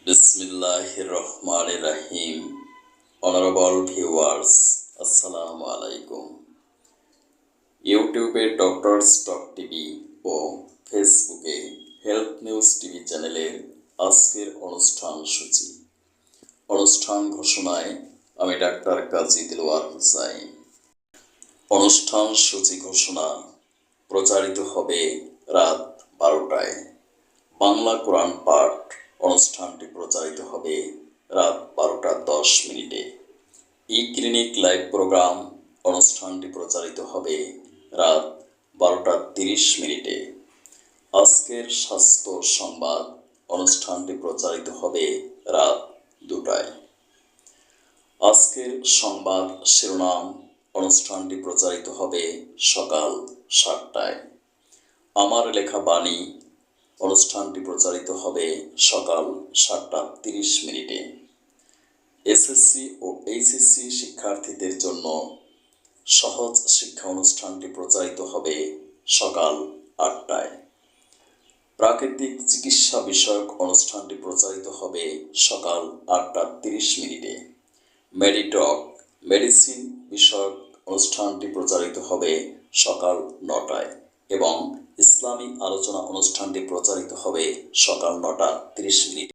বিসমিল্লাহির রহমানির রহিম। Honourable viewers, আসসালামু আলাইকুম। ইউটিউবে ডক্টরস টক টিভি ও ফেসবুকে হেলথ নিউজ টিভি চ্যানেলের আজকের অনুষ্ঠান সূচি। অনুষ্ঠান ঘোষণায় আমি ডাক্তার কাজী দিলওয়ার হুসাইন। অনুষ্ঠান সূচি ঘোষণা প্রচারিত হবে রাত 12টায়। বাংলা কোরআন পাঠ অনুষ্ঠানটি প্রচারিত হবে রাত 12:10। ই ক্লিনিক লাইভ প্রোগ্রাম অনুষ্ঠানটি প্রচারিত হবে রাত 12:30। আজকের স্বাস্থ্য সংবাদ অনুষ্ঠানটি প্রচারিত হবে রাত 2টায়। আজকের সংবাদ শিরোনাম অনুষ্ঠানটি প্রচারিত হবে সকাল 7টায়। আমার লেখা বাণী অনুষ্ঠানটি প্রচারিত হবে সকাল 7:30। এসএসসি ও এইচএসসি শিক্ষার্থীদের জন্য সহজ শিক্ষা অনুষ্ঠানটি প্রচারিত হবে সকাল 8টায়। প্রাকৃতিক চিকিৎসা বিষয়ক অনুষ্ঠানটি প্রচারিত হবে সকাল 8:30। মেডিটক মেডিসিন বিষয়ক অনুষ্ঠানটি প্রচারিত হবে সকাল 9টায় এবং ইসলামী আলোচনা অনুষ্ঠানটি প্রচারিত হবে সকাল 9:30।